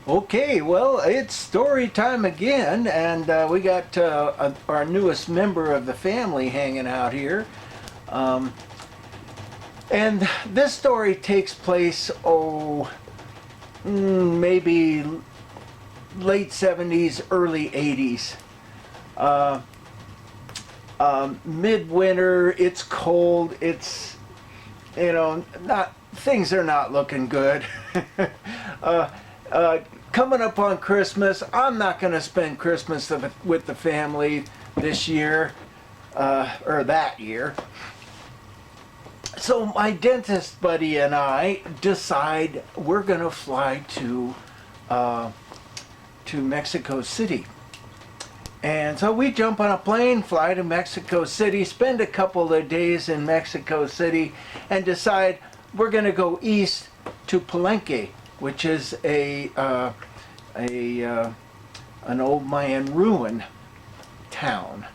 Okay, well, it's story time again, and we got our newest member of the family hanging out here. Um, and this story takes place, maybe late 70s, early 80s. Uh, Midwinter, it's cold, not things are not looking good. uh, Coming up on Christmas, I'm not going to spend Christmas with the family this year, or that year. So my dentist buddy and I decide we're going to fly to Mexico City. And so we jump on a plane, fly to Mexico City, spend a couple of days in Mexico City, and decide we're going to go east to Palenque, which is an old Mayan ruin town.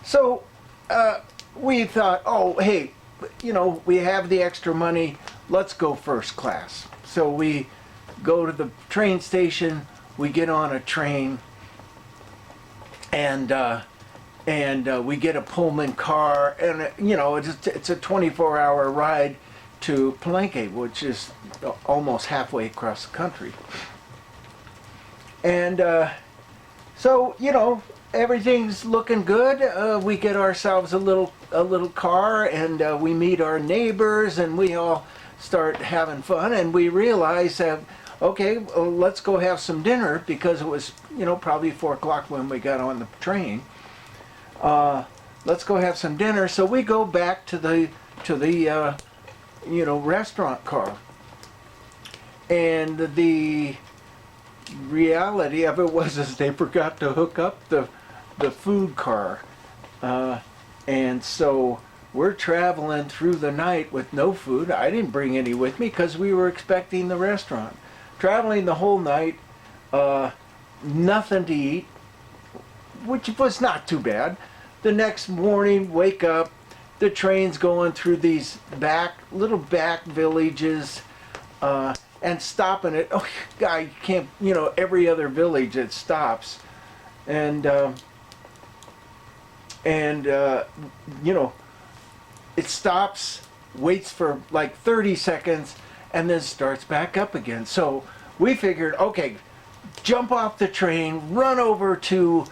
So we thought, oh, hey, we have the extra money, let's go first class. So we go to the train station, we get on a train, and we get a Pullman car, and it's a 24-hour ride to Palenque, which is almost halfway across the country. And so everything's looking good. We get ourselves a little car, and we meet our neighbors, and we all start having fun, and we realize that, okay, well, let's go have some dinner, because it was probably 4 o'clock when we got on the train. Let's go have some dinner. So we go back to the restaurant car, and the reality of it was is they forgot to hook up the food car, and so we're traveling through the night with no food. I didn't bring any with me because we were expecting the restaurant. Traveling the whole night, nothing to eat, which was not too bad. The next morning, wake up, the train's going through these little back villages, and stopping at, oh God, you can't, every other village it stops. And it stops, waits for like 30 seconds, and then starts back up again. So we figured, okay, jump off the train, run over to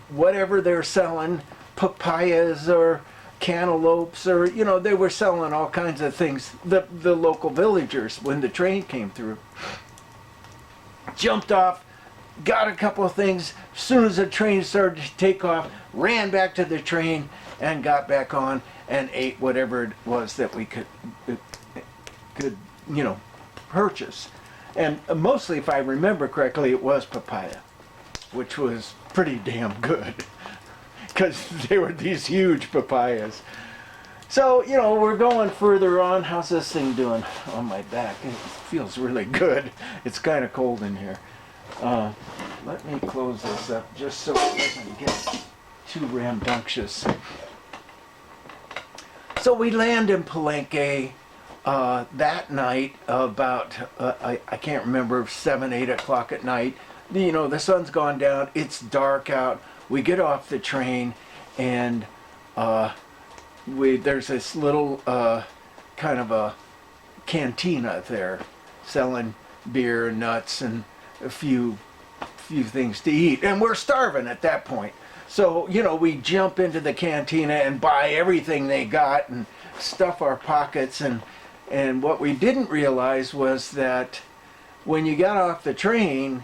whatever they're selling, papayas or cantaloupes, or they were selling all kinds of things, the local villagers, when the train came through. Jumped off, got a couple of things. As soon as the train started to take off, ran back to the train and got back on and ate whatever it was that we could purchase. And mostly, if I remember correctly, it was papaya, which was pretty damn good, because they were these huge papayas. So, we're going further on. How's this thing doing on my back? It feels really good. It's kind of cold in here. Let me close this up just so it doesn't get too rambunctious. So we land in Palenque that night about, I can't remember, 7, 8 o'clock at night. The sun's gone down, it's dark out. We get off the train, and there's this little kind of a cantina there selling beer and nuts and a few things to eat, and we're starving at that point. So we jump into the cantina and buy everything they got and stuff our pockets, and what we didn't realize was that when you got off the train,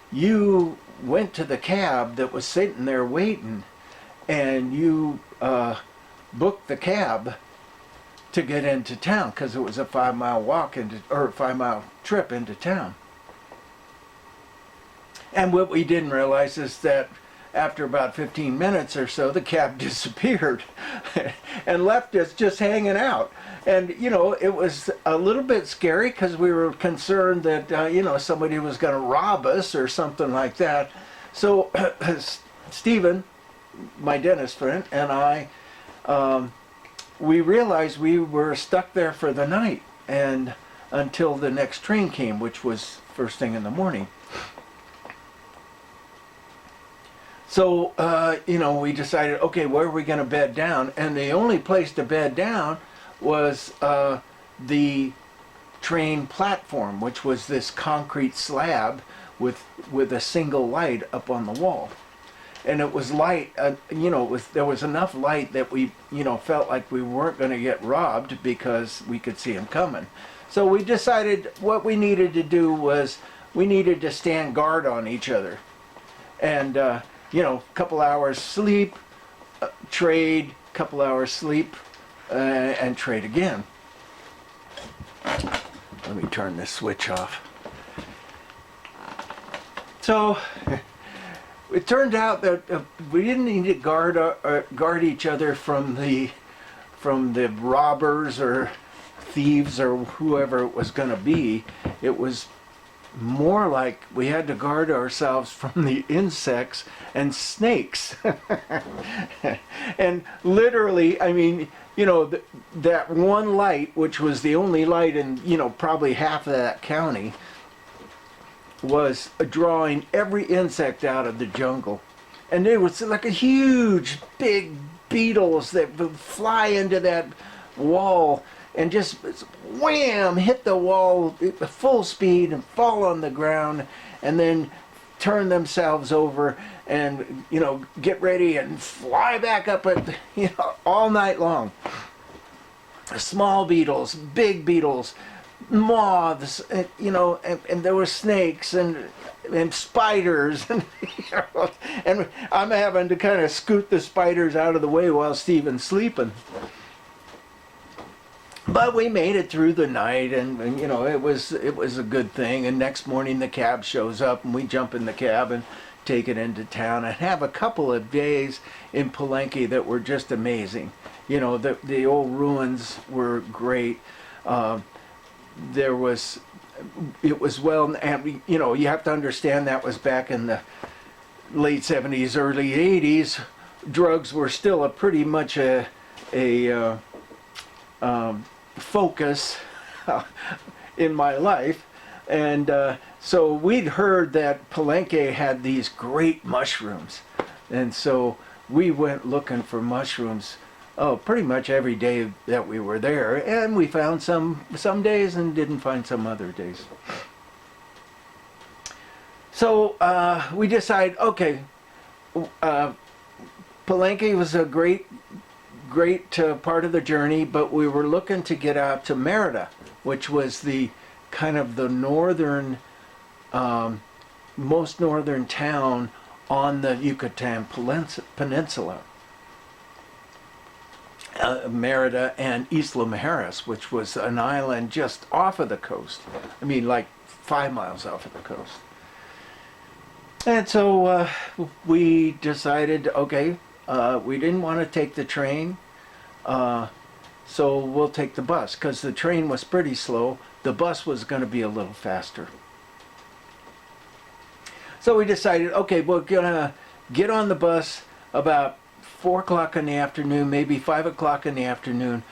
you went to the cab that was sitting there waiting, and you booked the cab to get into town, because it was a 5-mile walk or 5-mile trip into town. And what we didn't realize is that after about 15 minutes or so, the cab disappeared and left us just hanging out. And it was a little bit scary, because we were concerned that somebody was going to rob us or something like that. So Stephen, my dentist friend, and I, we realized we were stuck there for the night, and until the next train came, which was first thing in the morning. So, we decided, okay, where are we going to bed down? And the only place to bed down was the train platform, which was this concrete slab with a single light up on the wall. And it was light, there was enough light that we, felt like we weren't going to get robbed because we could see them coming. So we decided what we needed to do was we needed to stand guard on each other. And, a couple hours sleep, trade, couple hours sleep, and trade again. Let me turn this switch off. So it turned out that we didn't need to guard each other from the robbers or thieves or whoever it was going to be. It was more like we had to guard ourselves from the insects and snakes. And literally, I mean, that one light, which was the only light in, probably half of that county, was drawing every insect out of the jungle. And there was like a huge, big beetles that would fly into that wall and just wham, hit the wall at full speed and fall on the ground and then turn themselves over and, get ready and fly back up at, all night long. Small beetles, big beetles, moths, and there were snakes and spiders, and and I'm having to kind of scoot the spiders out of the way while Stephen's sleeping. But we made it through the night, and it was a good thing. And next morning the cab shows up, and we jump in the cab and take it into town and have a couple of days in Palenque that were just amazing. The old ruins were great. It was well, and you have to understand that was back in the late 70s, early 80s. Drugs were still pretty much a focus in my life, and so we'd heard that Palenque had these great mushrooms, and so we went looking for mushrooms pretty much every day that we were there, and we found some days and didn't find some other days. So we decided, okay, Palenque was a great part of the journey, but we were looking to get out to Merida, which was the kind of the northern, most northern town on the Yucatan Peninsula. Merida and Isla Mujeres, which was an island just off of the coast. I mean, like 5 miles off of the coast. And so we decided, okay, we didn't want to take the train, so we'll take the bus, because the train was pretty slow. The bus was going to be a little faster. So we decided, okay, we're going to get on the bus about 4 o'clock in the afternoon, maybe 5 o'clock in the afternoon,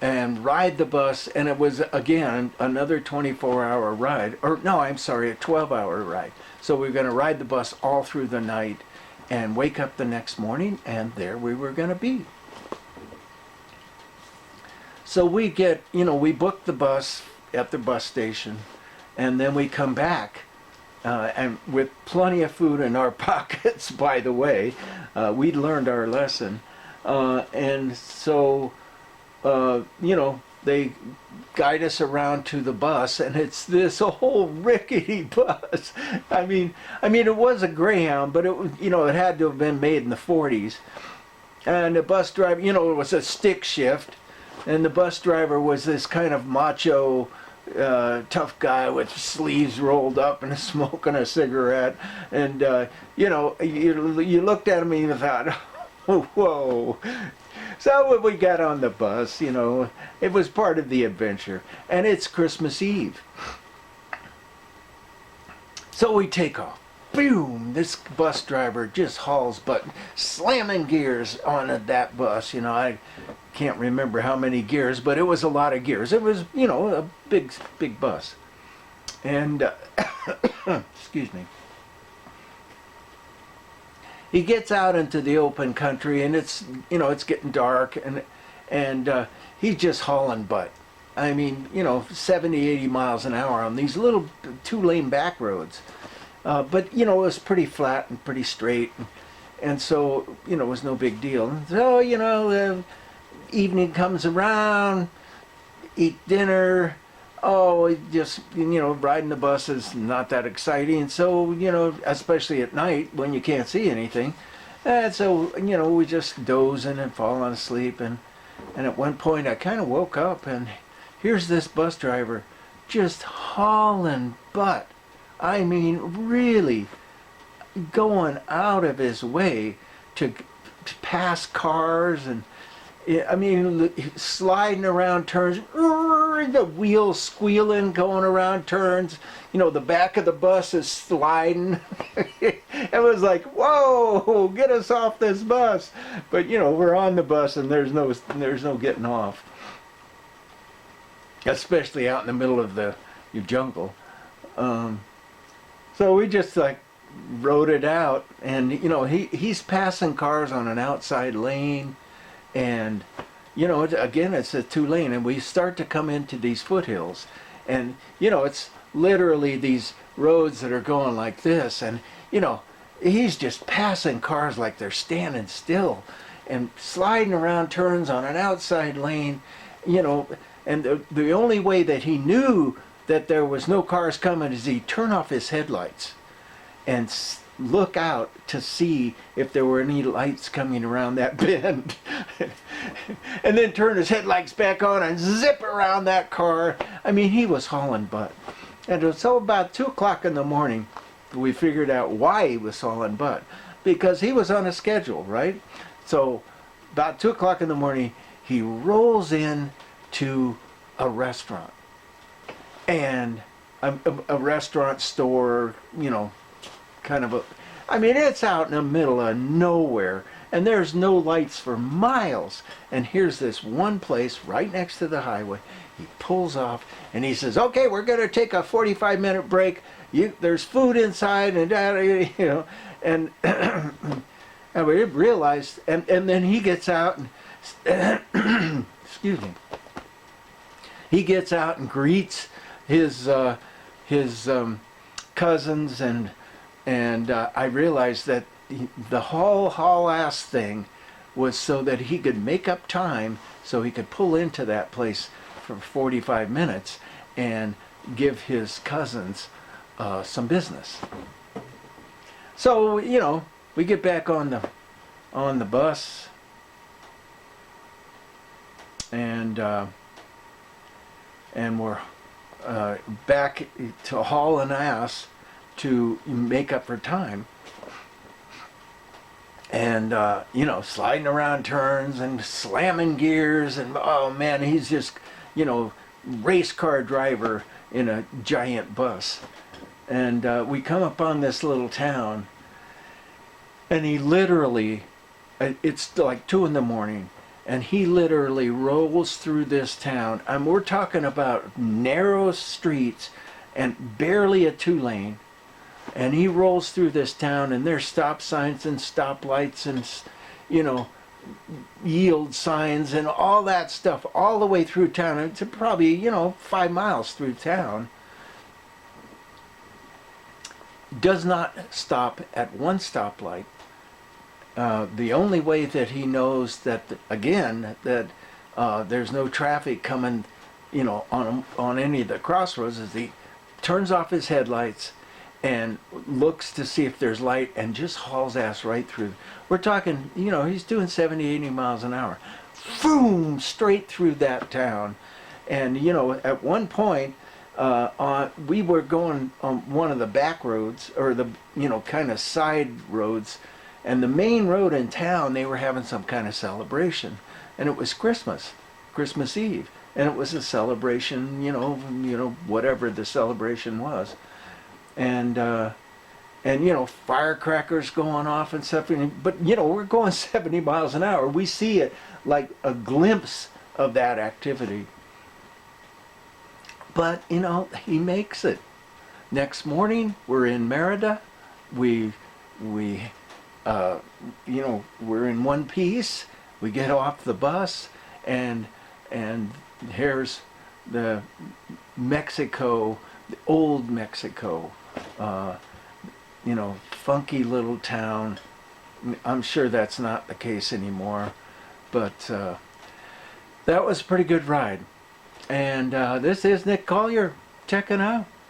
and ride the bus. And it was, again, another 24-hour ride. Or, no, I'm sorry, a 12-hour ride. So we were going to ride the bus all through the night and wake up the next morning, and there we were going to be. So we booked the bus at the bus station, and then we come back. And with plenty of food in our pockets, by the way. We'd learned our lesson. And so, they guide us around to the bus, and it's this whole rickety bus. I mean, it was a Greyhound, but it had to have been made in the 40s. And the bus driver, it was a stick shift, and the bus driver was this kind of macho, tough guy with sleeves rolled up and smoking a cigarette, and you looked at him and you thought, oh, whoa. So when we got on the bus, it was part of the adventure, and it's Christmas Eve. So we take off. Boom! This bus driver just hauls butt, slamming gears on that bus. I can't remember how many gears, but it was a lot of gears. It was, a big bus. And excuse me. He gets out into the open country, and it's, you know, it's getting dark, and he's just hauling butt. I mean, you know, 70, 80 miles an hour on these little 2-lane back roads. But, you know, it was pretty flat and pretty straight. And so, you know, it was no big deal. And so, you know, the evening comes around, eat dinner. Oh, just, you know, riding the bus is not that exciting. So, you know, especially at night when you can't see anything. And so, you know, we just dozing and falling asleep. And at one point I kind of woke up, and here's this bus driver just hauling butt. I mean, really going out of his way to pass cars, and I mean, sliding around turns, the wheels squealing, going around turns. You know, the back of the bus is sliding. It was like, whoa, get us off this bus. But, you know, we're on the bus, and there's no getting off. Especially out in the middle of the jungle. So we just like rode it out, and you know, he's passing cars on an outside lane, and you know, again, it's a 2-lane, and we start to come into these foothills, and you know, it's literally these roads that are going like this, and you know, he's just passing cars like they're standing still, and sliding around turns on an outside lane, you know, and the only way that he knew that there was no cars coming is he'd turn off his headlights and look out to see if there were any lights coming around that bend. And then turn his headlights back on and zip around that car. I mean, he was hauling butt. And so about 2 o'clock in the morning, we figured out why he was hauling butt. Because he was on a schedule, right? So about 2 o'clock in the morning, he rolls in to a restaurant. And a restaurant store, you know, kind of I mean, it's out in the middle of nowhere, and there's no lights for miles. And here's this one place right next to the highway. He pulls off, and he says, okay, we're going to take a 45-minute break. There's food inside, and, you know, and, and we realized, and then he gets out, and, excuse me, he gets out and greets his cousins, and I realized that the whole ass thing was so that he could make up time so he could pull into that place for 45 minutes and give his cousins some business. So, you know, we get back on the bus, and we're back to hauling ass to make up for time, and you know, sliding around turns and slamming gears, and oh man, he's just, you know, race car driver in a giant bus. And we come upon this little town, and he literally, it's like 2 in the morning, and he literally rolls through this town, and we're talking about narrow streets and barely a 2-lane. And he rolls through this town, and there's stop signs and stoplights and, you know, yield signs and all that stuff all the way through town. It's probably, you know, 5 miles through town. Does not stop at one stoplight. The only way that he knows that, again, that there's no traffic coming, you know, on any of the crossroads is he turns off his headlights and looks to see if there's light and just hauls ass right through. We're talking, you know, he's doing 70, 80 miles an hour. Boom! Straight through that town. And, you know, at one point, we were going on one of the back roads, or the, you know, kind of side roads, and the main road in town, they were having some kind of celebration. And it was Christmas Eve. And it was a celebration, you know, whatever the celebration was. And you know, firecrackers going off and stuff. But, you know, we're going 70 miles an hour. We see it like a glimpse of that activity. But, you know, he makes it. Next morning, we're in Merida. We we're in one piece. We get off the bus, and here's the Mexico, the old Mexico, funky little town. I'm sure that's not the case anymore, but that was a pretty good ride. And this is Nick Collier checking out.